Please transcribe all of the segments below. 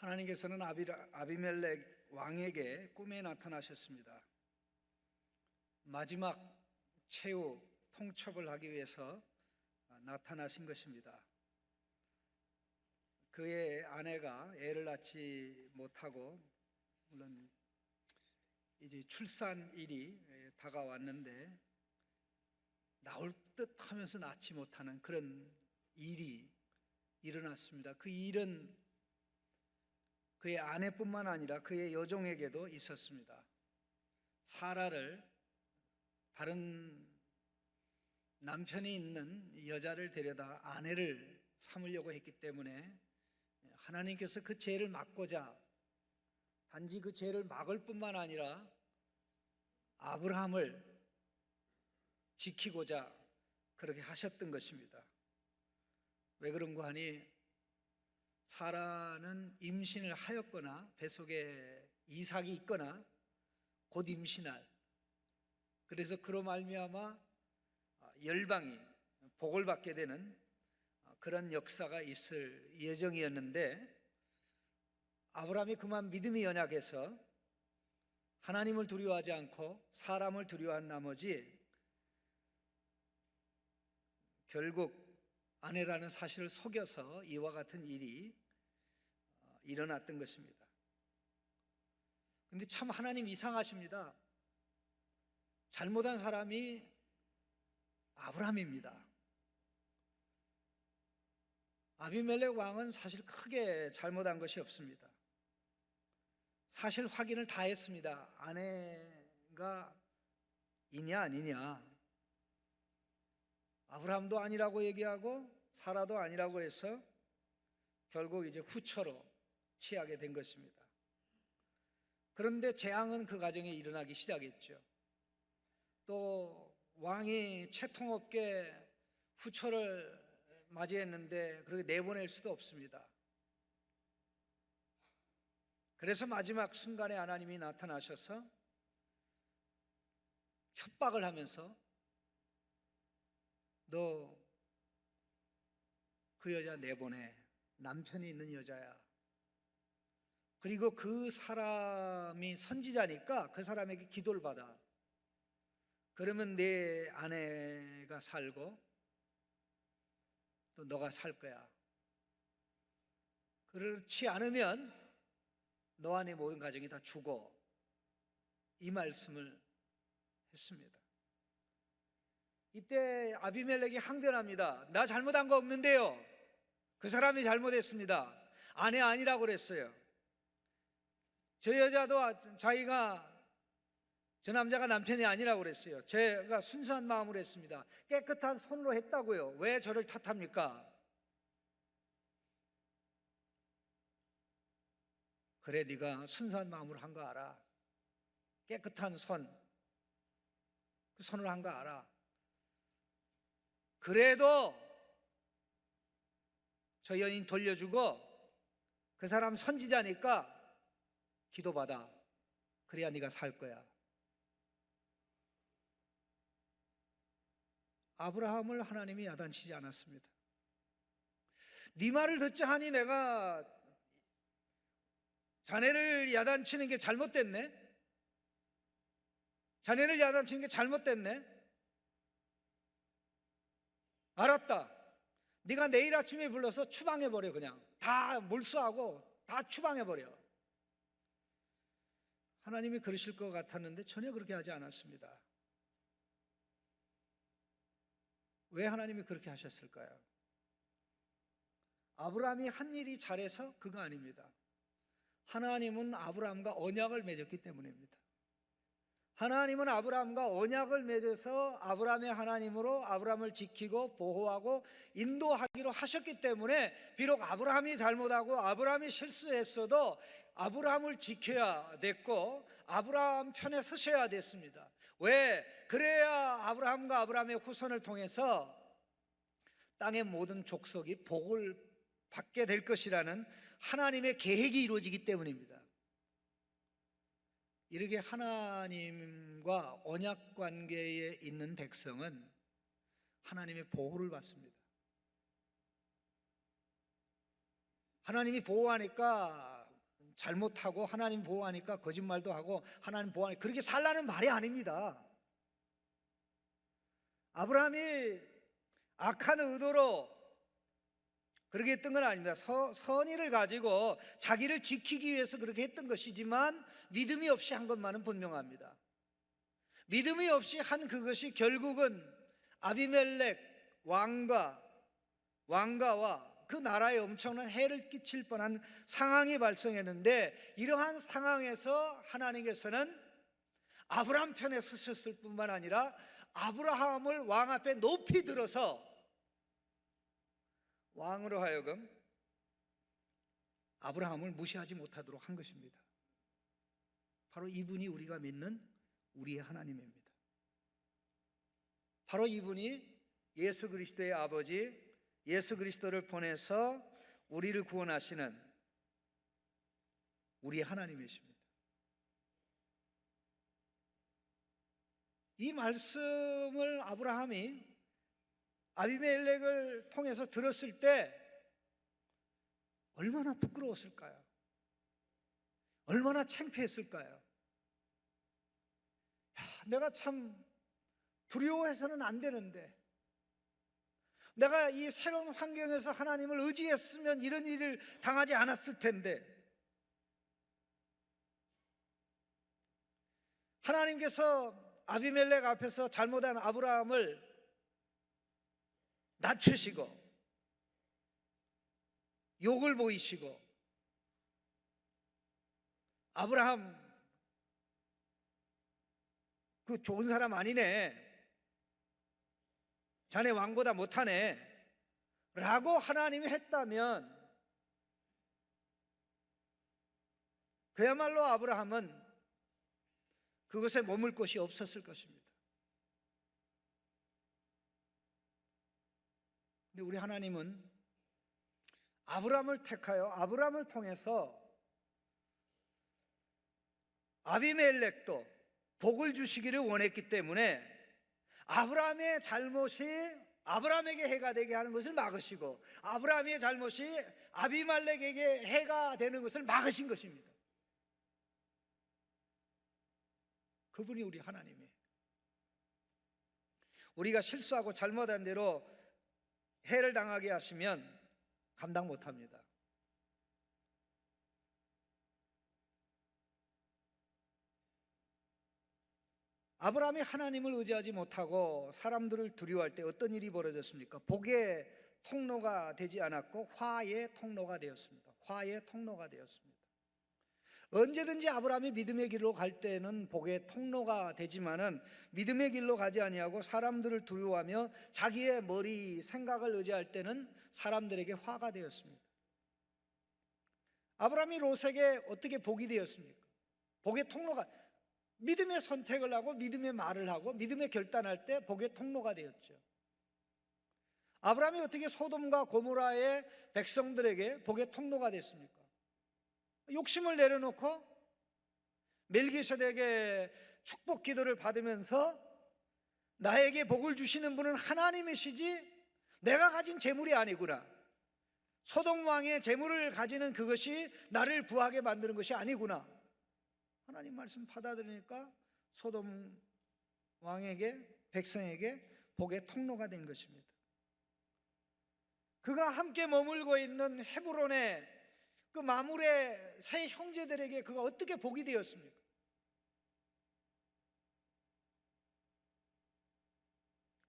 하나님께서는 아비멜렉 왕에게 꿈에 나타나셨습니다. 마지막 최후 통첩을 하기 위해서 나타나신 것입니다. 그의 아내가 애를 낳지 못하고, 물론 이제 출산일이 다가왔는데 나올 듯 하면서 낳지 못하는 그런 일이 일어났습니다. 그 일은 그의 아내뿐만 아니라 그의 여종에게도 있었습니다. 사라를, 다른 남편이 있는 여자를 데려다 아내를 삼으려고 했기 때문에 하나님께서 그 죄를 막고자, 단지 그 죄를 막을 뿐만 아니라 아브라함을 지키고자 그렇게 하셨던 것입니다. 왜 그런가 하니, 사라는 임신을 하였거나 뱃속에 이삭이 있거나 곧 임신할, 그래서 그로 말미암아 열방이 복을 받게 되는 그런 역사가 있을 예정이었는데, 아브라함이 그만 믿음이 연약해서 하나님을 두려워하지 않고 사람을 두려워한 나머지 결국 아내라는 사실을 속여서 이와 같은 일이 일어났던 것입니다. 그런데 참 하나님 이상하십니다. 잘못한 사람이 아브라함입니다. 아비멜렉 왕은 사실 크게 잘못한 것이 없습니다. 사실 확인을 다 했습니다. 아내가 이냐 아니냐, 아브라함도 아니라고 얘기하고 사라도 아니라고 해서 결국 이제 후처로 취하게 된 것입니다. 그런데 재앙은 그 가정에 일어나기 시작했죠. 또 왕이 채통없게 후처를 맞이했는데 그렇게 내보낼 수도 없습니다. 그래서 마지막 순간에 하나님이 나타나셔서 협박을 하면서 너 그 여자 내보내, 남편이 있는 여자야. 그리고 그 사람이 선지자니까 그 사람에게 기도를 받아. 그러면 내 아내가 살고 또 너가 살 거야. 그렇지 않으면 너와 네 모든 가정이 다 죽어. 이 말씀을 했습니다. 이때 아비멜렉이 항변합니다. 나 잘못한 거 없는데요. 그 사람이 잘못했습니다. 아내 아니라고 그랬어요. 저 여자도 자기가, 저 남자가 남편이 아니라고 그랬어요. 제가 순수한 마음으로 했습니다. 깨끗한 손으로 했다고요. 왜 저를 탓합니까? 그래, 네가 순수한 마음으로 한 거 알아. 깨끗한 손, 그 손으로 한 거 알아. 그래도 저 여인 돌려주고 그 사람 선지자니까 기도받아. 그래야 네가 살 거야. 아브라함을 하나님이 야단치지 않았습니다. 네 말을 듣자 하니 내가 자네를 야단치는 게 잘못됐네? 자네를 야단치는 게 잘못됐네? 알았다. 네가 내일 아침에 불러서 추방해버려. 그냥 다 몰수하고 다 추방해버려. 하나님이 그러실 것 같았는데 전혀 그렇게 하지 않았습니다. 왜 하나님이 그렇게 하셨을까요? 아브라함이 한 일이 잘해서 그거 아닙니다. 하나님은 아브라함과 언약을 맺었기 때문입니다. 하나님은 아브라함과 언약을 맺어서 아브라함의 하나님으로 아브라함을 지키고 보호하고 인도하기로 하셨기 때문에 비록 아브라함이 잘못하고 아브라함이 실수했어도 아브라함을 지켜야 됐고 아브라함 편에 서셔야 됐습니다. 왜? 그래야 아브라함과 아브라함의 후손을 통해서 땅의 모든 족속이 복을 받게 될 것이라는 하나님의 계획이 이루어지기 때문입니다. 이렇게 하나님과 언약 관계에 있는 백성은 하나님의 보호를 받습니다. 하나님이 보호하니까 잘못하고 하나님 보호하니까 거짓말도 하고 하나님 보호하니까 그렇게 살라는 말이 아닙니다. 아브라함이 악한 의도로 그렇게 했던 건 아닙니다. 선의를 가지고 자기를 지키기 위해서 그렇게 했던 것이지만 믿음이 없이 한 것만은 분명합니다. 믿음이 없이 한 그것이 결국은 아비멜렉 왕가와 그 나라에 엄청난 해를 끼칠 뻔한 상황이 발생했는데, 이러한 상황에서 하나님께서는 아브라함 편에 서셨을 뿐만 아니라 아브라함을 왕 앞에 높이 들어서 왕으로 하여금 아브라함을 무시하지 못하도록 한 것입니다. 바로 이분이 우리가 믿는 우리의 하나님입니다. 바로 이분이 예수 그리스도의 아버지, 예수 그리스도를 보내서 우리를 구원하시는 우리의 하나님이십니다. 이 말씀을 아브라함이 아비멜렉을 통해서 들었을 때 얼마나 부끄러웠을까요? 얼마나 창피했을까요? 내가 참 두려워해서는 안 되는데, 내가 이 새로운 환경에서 하나님을 의지했으면 이런 일을 당하지 않았을 텐데, 하나님께서 아비멜렉 앞에서 잘못한 아브라함을 낮추시고 욕을 보이시고, 아브라함 그 좋은 사람 아니네, 자네 왕보다 못하네 라고 하나님이 했다면 그야말로 아브라함은 그것에 머물 곳이 없었을 것입니다. 근데 우리 하나님은 아브라함을 택하여 아브라함을 통해서 아비멜렉도 복을 주시기를 원했기 때문에 아브라함의 잘못이 아브라함에게 해가 되게 하는 것을 막으시고, 아브라함의 잘못이 아비멜렉에게 해가 되는 것을 막으신 것입니다. 그분이 우리 하나님이에요. 우리가 실수하고 잘못한 대로 해를 당하게 하시면 감당 못합니다. 아브라함이 하나님을 의지하지 못하고 사람들을 두려워할 때 어떤 일이 벌어졌습니까? 복의 통로가 되지 않았고 화의 통로가 되었습니다. 화의 통로가 되었습니다. 언제든지 아브라함이 믿음의 길로 갈 때는 복의 통로가 되지만은 믿음의 길로 가지 아니하고 사람들을 두려워하며 자기의 머리 생각을 의지할 때는 사람들에게 화가 되었습니다. 아브라함이 롯에게 어떻게 복이 되었습니까? 복의 통로가, 믿음의 선택을 하고 믿음의 말을 하고 믿음의 결단할 때 복의 통로가 되었죠. 아브라함이 어떻게 소돔과 고모라의 백성들에게 복의 통로가 됐습니까? 욕심을 내려놓고 멜기세덱의 축복 기도를 받으면서 나에게 복을 주시는 분은 하나님이시지 내가 가진 재물이 아니구나, 소돔 왕의 재물을 가지는 그것이 나를 부하게 만드는 것이 아니구나, 하나님 말씀 받아들이니까 소돔 왕에게, 백성에게 복의 통로가 된 것입니다. 그가 함께 머물고 있는 헤브론의 그 마물의 세 형제들에게 그가 어떻게 복이 되었습니까?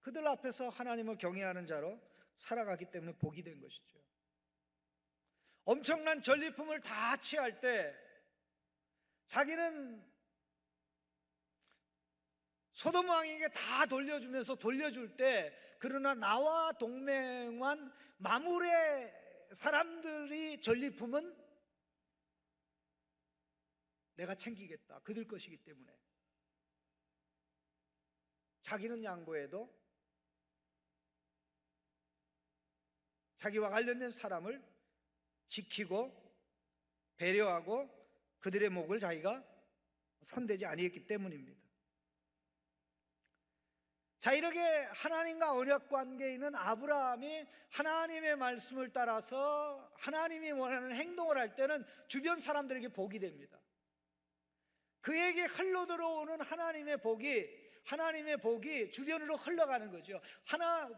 그들 앞에서 하나님을 경외하는 자로 살아가기 때문에 복이 된 것이죠. 엄청난 전리품을 다 취할 때 자기는 소돔 왕에게 다 돌려줄 때, 그러나 나와 동맹한 마물의 사람들이 전리품은 내가 챙기겠다, 그들 것이기 때문에 자기는 양보해도 자기와 관련된 사람을 지키고 배려하고 그들의 목을 자기가 손대지 아니했기 때문입니다. 자, 이렇게 하나님과 언약 관계에 있는 아브라함이 하나님의 말씀을 따라서 하나님이 원하는 행동을 할 때는 주변 사람들에게 복이 됩니다. 그에게 흘러 들어오는 하나님의 복이 주변으로 흘러가는 거죠.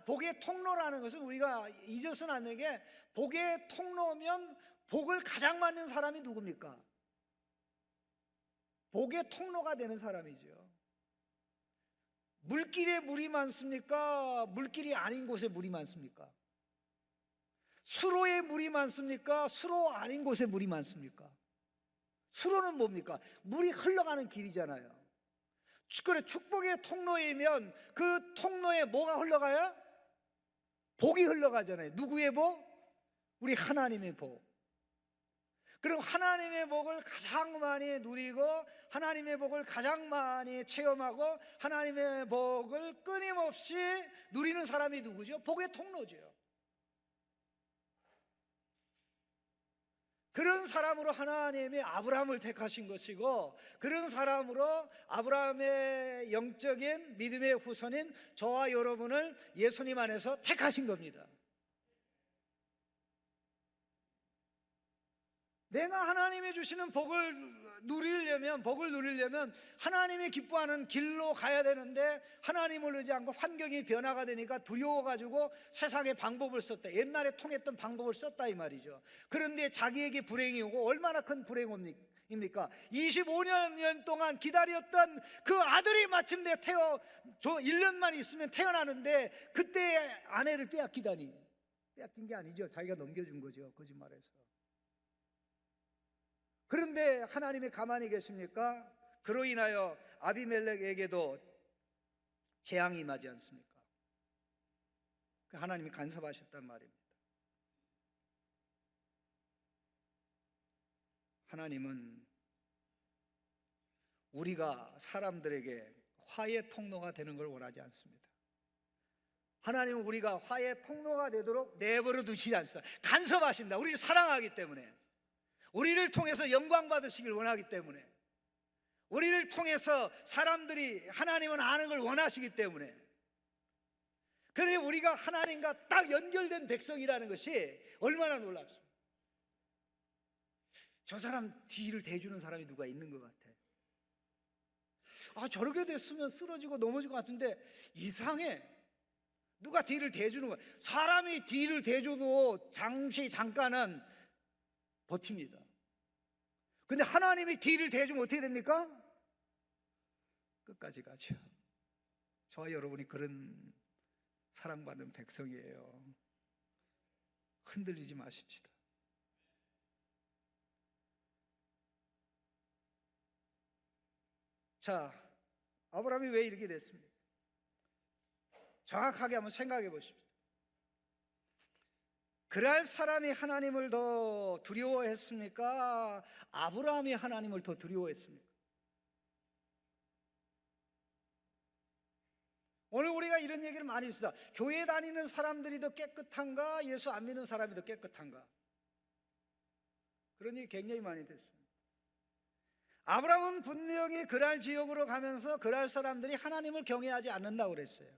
복의 통로라는 것은 우리가 잊어서는 안 되는 게, 복의 통로면 복을 가장 받는 사람이 누굽니까? 복의 통로가 되는 사람이죠. 물길에 물이 많습니까? 물길이 아닌 곳에 물이 많습니까? 수로에 물이 많습니까? 수로 아닌 곳에 물이 많습니까? 수로는 뭡니까? 물이 흘러가는 길이잖아요. 그래, 축복의 통로이면 그 통로에 뭐가 흘러가요? 복이 흘러가잖아요. 누구의 복? 우리 하나님의 복. 그럼 하나님의 복을 가장 많이 누리고 하나님의 복을 가장 많이 체험하고 하나님의 복을 끊임없이 누리는 사람이 누구죠? 복의 통로죠. 그런 사람으로 하나님이 아브라함을 택하신 것이고, 그런 사람으로 아브라함의 영적인 믿음의 후손인 저와 여러분을 예수님 안에서 택하신 겁니다. 내가 하나님이 주시는 복을 누리려면 하나님이 기뻐하는 길로 가야 되는데, 하나님을 의지 않고 환경이 변화가 되니까 두려워가지고 세상의 방법을 썼다. 옛날에 통했던 방법을 썼다 이 말이죠. 그런데 자기에게 불행이 오고, 얼마나 큰 불행입니까? 25년 동안 기다렸던 그 아들이 마침내 1년만 있으면 태어나는데, 그때 아내를 빼앗기다니. 빼앗긴 게 아니죠. 자기가 넘겨준 거죠, 거짓말해서. 그런데 하나님이 가만히 계십니까? 그로 인하여 아비멜렉에게도 재앙이 임하지 않습니까? 하나님이 간섭하셨단 말입니다. 하나님은 우리가 사람들에게 화의 통로가 되는 걸 원하지 않습니다. 하나님은 우리가 화의 통로가 되도록 내버려 두시지 않습니다. 간섭하십니다. 우리를 사랑하기 때문에, 우리를 통해서 영광 받으시길 원하기 때문에, 우리를 통해서 사람들이 하나님을 아는 걸 원하시기 때문에, 그래 우리가 하나님과 딱 연결된 백성이라는 것이 얼마나 놀랍습니까? 저 사람 뒤를 대주는 사람이 누가 있는 것 같아. 저렇게 됐으면 쓰러지고 넘어질 것 같은데 이상해. 누가 뒤를 대주는 거야. 사람이 뒤를 대줘도 잠깐은 버팁니다. 근데 하나님이 뒤를 대주면 어떻게 됩니까? 끝까지 가죠. 저와 여러분이 그런 사랑받는 백성이에요. 흔들리지 마십시다. 자, 아브라함이 왜 이렇게 됐습니까? 정확하게 한번 생각해 보십시오. 그랄 사람이 하나님을 더 두려워했습니까? 아브라함이 하나님을 더 두려워했습니까? 오늘 우리가 이런 얘기를 많이 했습니다. 교회 다니는 사람들이 더 깨끗한가? 예수 안 믿는 사람이 더 깨끗한가? 그런 얘기 굉장히 많이 됐습니다. 아브라함은 분명히 그랄 지역으로 가면서 그랄 사람들이 하나님을 경외하지 않는다고 그랬어요.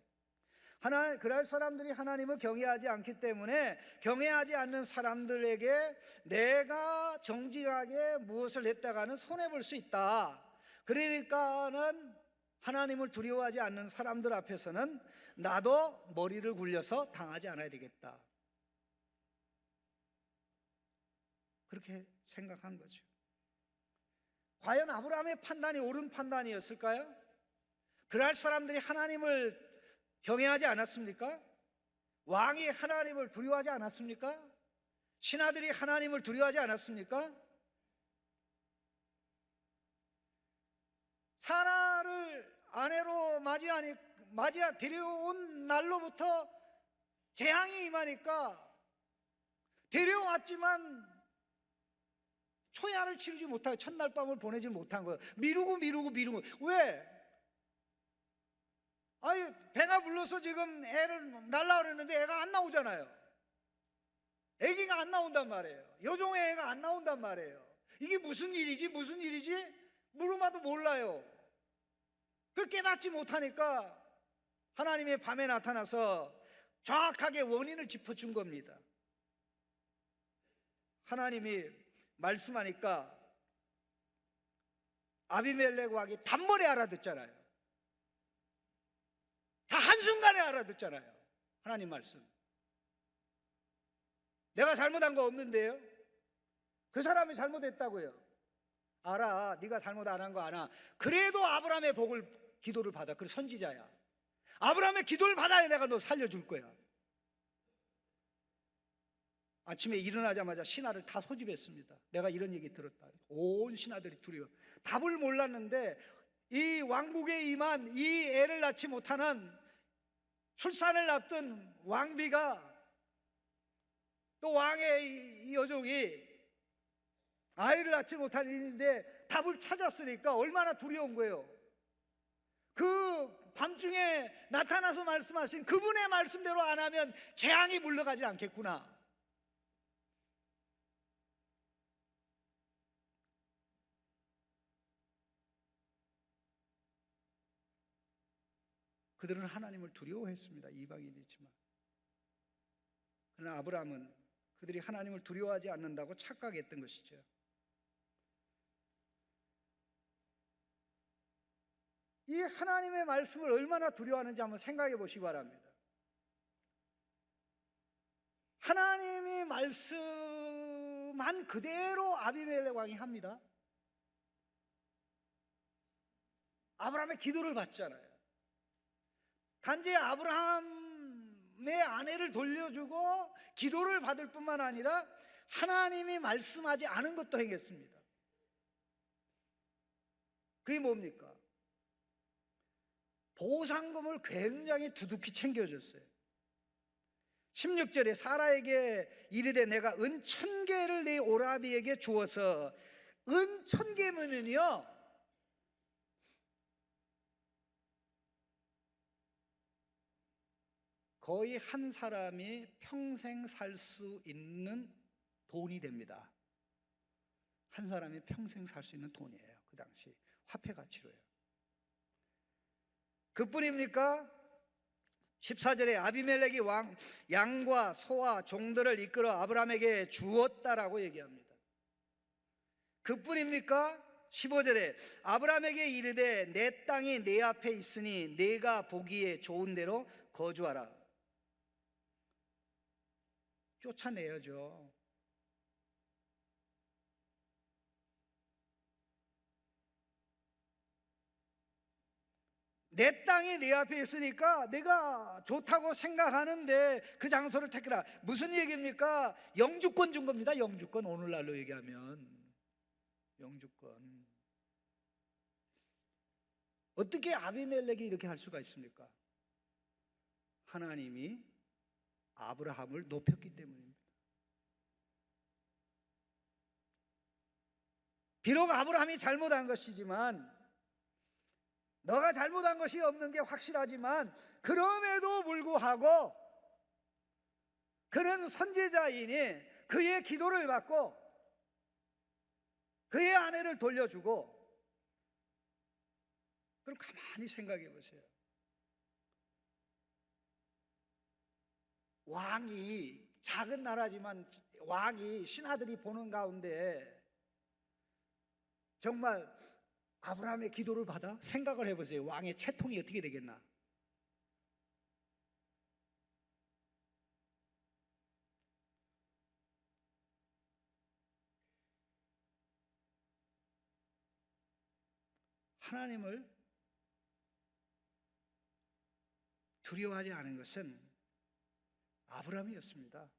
그랄 사람들이 하나님을 경외하지 않기 때문에 경외하지 않는 사람들에게 내가 정직하게 무엇을 했다가는 손해볼 수 있다. 그러니까는 하나님을 두려워하지 않는 사람들 앞에서는 나도 머리를 굴려서 당하지 않아야 되겠다. 그렇게 생각한 거죠. 과연 아브라함의 판단이 옳은 판단이었을까요? 그랄 사람들이 하나님을 경외하지 않았습니까? 왕이 하나님을 두려워하지 않았습니까? 신하들이 하나님을 두려워하지 않았습니까? 사라를 아내로 데려온 날로부터 재앙이 임하니까 데려왔지만 초야를 치르지 못하고 첫날 밤을 보내지 못한 거예요. 미루고 왜? 배가 불러서 지금 애를 낳으려고 그랬는데 애가 안 나오잖아요. 애기가 안 나온단 말이에요. 여종의 애가 안 나온단 말이에요. 이게 무슨 일이지? 물어봐도 몰라요. 그 깨닫지 못하니까 하나님의 밤에 나타나서 정확하게 원인을 짚어준 겁니다. 하나님이 말씀하니까 아비멜렉 왕이 단번에 알아듣잖아요. 다 한순간에 알아듣잖아요. 하나님 말씀. 내가 잘못한 거 없는데요? 그 사람이 잘못했다고요. 알아. 네가 잘못 안 한 거 알아. 그래도 아브라함의 기도를 받아. 그래, 선지자야. 아브라함의 기도를 받아야 내가 너 살려줄 거야. 아침에 일어나자마자 신하를 다 소집했습니다. 내가 이런 얘기 들었다. 온 신하들이 두려워. 답을 몰랐는데 이 왕국에 임한 이 애를 낳지 못하는, 출산을 앞둔 왕비가, 또 왕의 이 여종이 아이를 낳지 못한 일인데 답을 찾았으니까 얼마나 두려운 거예요. 그 밤중에 나타나서 말씀하신 그분의 말씀대로 안 하면 재앙이 물러가지 않겠구나. 그들은 하나님을 두려워했습니다. 이방인이지만. 그러나 아브라함은 그들이 하나님을 두려워하지 않는다고 착각했던 것이죠. 이 하나님의 말씀을 얼마나 두려워하는지 한번 생각해 보시기 바랍니다. 하나님이 말씀한 그대로 아비멜렉 왕이 합니다. 아브라함의 기도를 받잖아요. 단지 아브라함의 아내를 돌려주고 기도를 받을 뿐만 아니라 하나님이 말씀하지 않은 것도 행했습니다. 그게 뭡니까? 보상금을 굉장히 두둑히 챙겨줬어요. 16절에 사라에게 이르되 내가 은 1000개를 네 오라비에게 주어서, 은 1000개면은요 거의 한 사람이 평생 살 수 있는 돈이 됩니다. 한 사람이 평생 살 수 있는 돈이에요. 그 당시 화폐 가치로요. 그뿐입니까? 14절에 아비멜렉이 양과 소와 종들을 이끌어 아브라함에게 주었다라고 얘기합니다. 그뿐입니까? 15절에 아브라함에게 이르되 내 땅이 내 앞에 있으니 내가 보기에 좋은 대로 거주하라. 쫓아내야죠. 내 땅이 내 앞에 있으니까 내가 좋다고 생각하는데 그 장소를 택해라. 무슨 얘기입니까? 영주권 준 겁니다. 영주권. 오늘날로 얘기하면 영주권. 어떻게 아비멜렉이 이렇게 할 수가 있습니까? 하나님이 아브라함을 높였기 때문입니다. 비록 아브라함이 잘못한 것이지만, 너가 잘못한 것이 없는 게 확실하지만, 그럼에도 불구하고 그는 선지자이니 그의 기도를 받고 그의 아내를 돌려주고. 그럼 가만히 생각해 보세요. 왕이, 작은 나라지만 왕이 신하들이 보는 가운데 정말 아브라함의 기도를 받아? 생각을 해보세요. 왕의 채통이 어떻게 되겠나? 하나님을 두려워하지 않은 것은 아브라함이었습니다.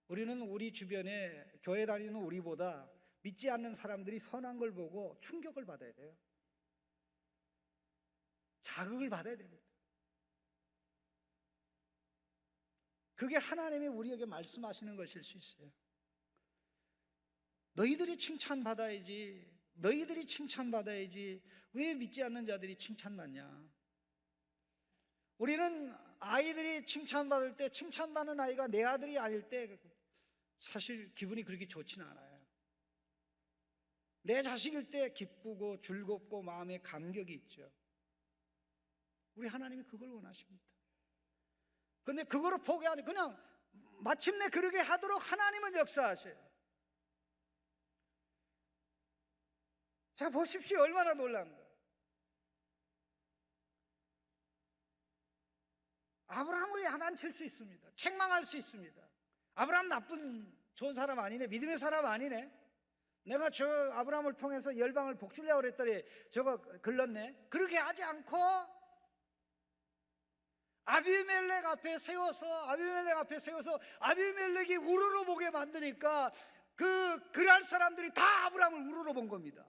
우리는 우리 주변에 교회 다니는 우리보다 믿지 않는 사람들이 선한 걸 보고 충격을 받아야 돼요. 자극을 받아야 됩니다. 그게 하나님이 우리에게 말씀하시는 것일 수 있어요. 너희들이 칭찬받아야지, 너희들이 칭찬받아야지, 왜 믿지 않는 자들이 칭찬받냐? 우리는 아이들이 칭찬받을 때, 칭찬받는 아이가 내 아들이 아닐 때 사실 기분이 그렇게 좋지는 않아요. 내 자식일 때 기쁘고 즐겁고 마음에 감격이 있죠. 우리 하나님이 그걸 원하십니다. 근데 그거를 포기하니 그냥 마침내 그러게 하도록 하나님은 역사하셔요. 자, 보십시오. 얼마나 놀라운 거예요. 아브라함을 야단칠 수 있습니다. 책망할 수 있습니다. 아브라함 나쁜 좋은 사람 아니네, 믿음의 사람 아니네, 내가 저 아브라함을 통해서 열방을 복주려고 그랬더니 저거 글렀네, 그렇게 하지 않고 아비멜렉 앞에 세워서 아비멜렉이 우르르 보게 만드니까 그랄 사람들이 다 아브라함을 우르르 본 겁니다.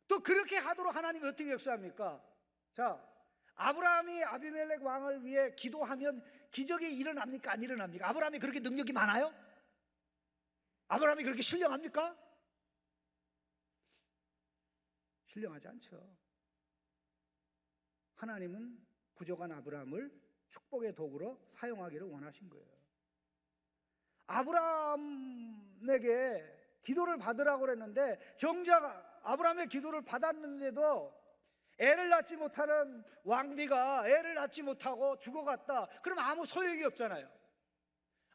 또 그렇게 하도록 하나님이 어떻게 역사합니까? 자, 아브라함이 아비멜렉 왕을 위해 기도하면 기적이 일어납니까? 안 일어납니까? 아브라함이 그렇게 능력이 많아요? 아브라함이 그렇게 신령합니까? 신령하지 않죠. 하나님은 부족한 아브라함을 축복의 도구로 사용하기를 원하신 거예요. 아브라함에게 기도를 받으라고 그랬는데 정작 아브라함의 기도를 받았는데도 애를 낳지 못하는 왕비가 애를 낳지 못하고 죽어갔다. 그럼 아무 소용이 없잖아요.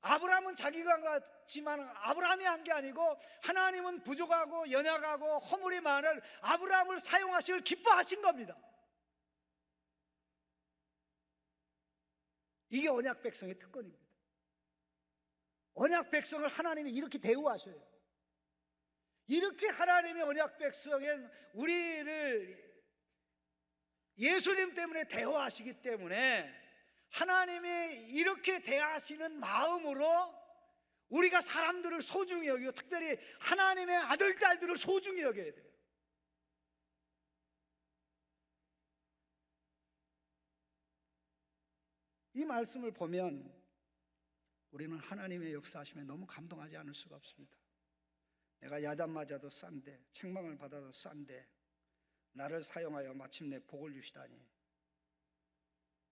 아브라함은 자기가 같지만 아브라함이 한 게 아니고 하나님은 부족하고 연약하고 허물이 많은 아브라함을 사용하시길 기뻐하신 겁니다. 이게 언약 백성의 특권입니다. 언약 백성을 하나님이 이렇게 대우하셔요. 이렇게 하나님의 언약 백성은 우리를 예수님 때문에 대우하시기 때문에 하나님이 이렇게 대하시는 마음으로 우리가 사람들을 소중히 여기고 특별히 하나님의 아들, 딸들을 소중히 여겨야 돼요. 이 말씀을 보면 우리는 하나님의 역사하심에 너무 감동하지 않을 수가 없습니다. 내가 야단 맞아도 싼데, 책망을 받아도 싼데 나를 사용하여 마침내 복을 주시다니,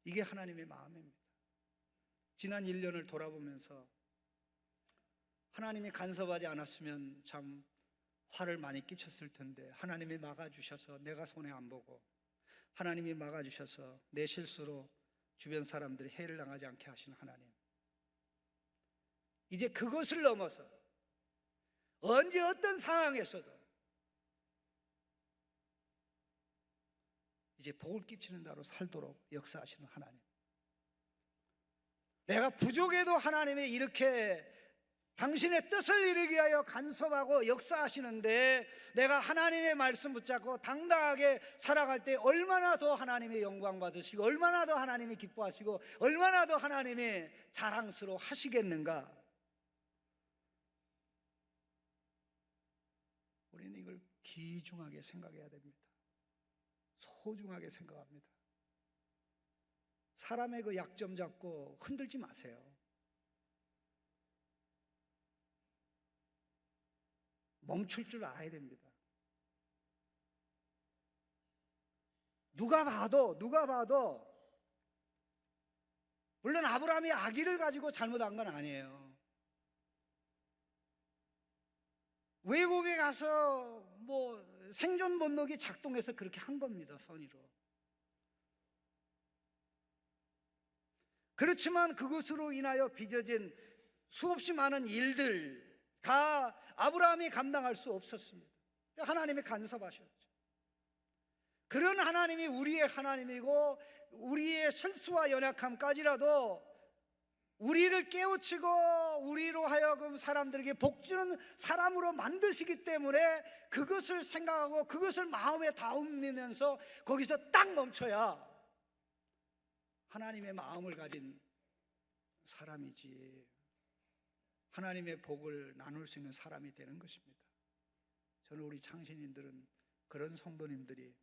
이게 하나님의 마음입니다. 지난 1년을 돌아보면서 하나님이 간섭하지 않았으면 참 화를 많이 끼쳤을 텐데 하나님이 막아주셔서 내가 손해 안 보고, 하나님이 막아주셔서 내 실수로 주변 사람들이 해를 당하지 않게 하시는 하나님, 이제 그것을 넘어서 언제 어떤 상황에서도 이제 복을 끼치는 자로 살도록 역사하시는 하나님, 내가 부족해도 하나님이 이렇게 당신의 뜻을 이루기 위하여 간섭하고 역사하시는데 내가 하나님의 말씀 붙잡고 당당하게 살아갈 때 얼마나 더 하나님의 영광 받으시고 얼마나 더 하나님이 기뻐하시고 얼마나 더 하나님이 자랑스러워 하시겠는가. 우리는 이걸 귀중하게 생각해야 됩니다. 소중하게 생각합니다. 사람의 그 약점 잡고 흔들지 마세요. 멈출 줄 알아야 됩니다. 누가 봐도 물론 아브라함이 아기를 가지고 잘못한 건 아니에요. 외국에 가서 뭐 생존 본능이 작동해서 그렇게 한 겁니다. 선의로. 그렇지만 그것으로 인하여 빚어진 수없이 많은 일들 다 아브라함이 감당할 수 없었습니다. 하나님이 간섭하셨죠. 그런 하나님이 우리의 하나님이고 우리의 실수와 연약함까지라도 우리를 깨우치고 우리로 하여금 사람들에게 복주는 사람으로 만드시기 때문에 그것을 생각하고 그것을 마음에 다듬으면서 거기서 딱 멈춰야 하나님의 마음을 가진 사람이지 하나님의 복을 나눌 수 있는 사람이 되는 것입니다. 저는 우리 창신인들은 그런 성도님들이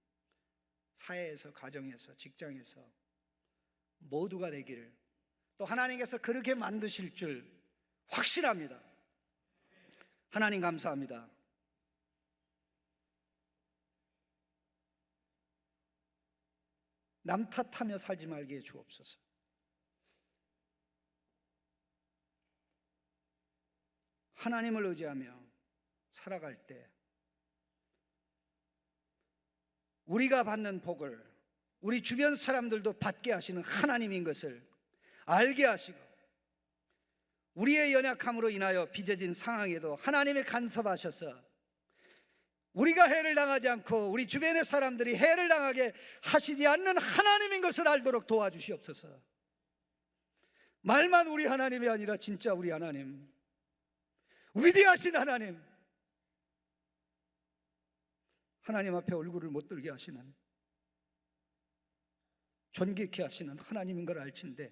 사회에서, 가정에서, 직장에서 모두가 되기를, 또 하나님께서 그렇게 만드실 줄 확신합니다. 하나님 감사합니다. 남 탓하며 살지 말게 해 주옵소서. 하나님을 의지하며 살아갈 때 우리가 받는 복을 우리 주변 사람들도 받게 하시는 하나님인 것을 알게 하시고, 우리의 연약함으로 인하여 빚어진 상황에도 하나님이 간섭하셔서 우리가 해를 당하지 않고 우리 주변의 사람들이 해를 당하게 하시지 않는 하나님인 것을 알도록 도와주시옵소서. 말만 우리 하나님이 아니라 진짜 우리 하나님, 위대하신 하나님, 하나님 앞에 얼굴을 못 들게 하시는, 존귀케 하시는 하나님인 걸 알진데,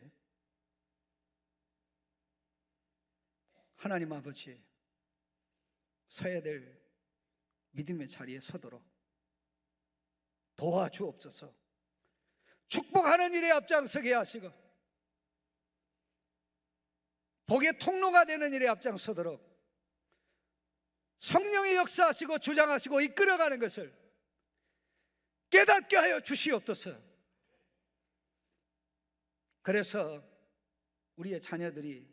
하나님 아버지, 서야 될 믿음의 자리에 서도록 도와주옵소서. 축복하는 일에 앞장서게 하시고 복의 통로가 되는 일에 앞장서도록 성령의 역사하시고 주장하시고 이끌어가는 것을 깨닫게 하여 주시옵소서. 그래서 우리의 자녀들이,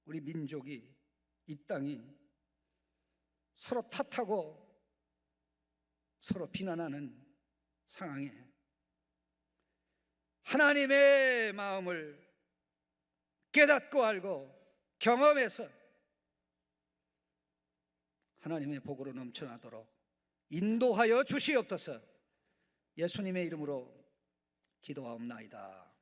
우리 민족이, 이 땅이 서로 탓하고 서로 비난하는 상황에 하나님의 마음을 깨닫고 알고 경험해서 하나님의 복으로 넘쳐나도록 인도하여 주시옵소서. 예수님의 이름으로 기도하옵나이다.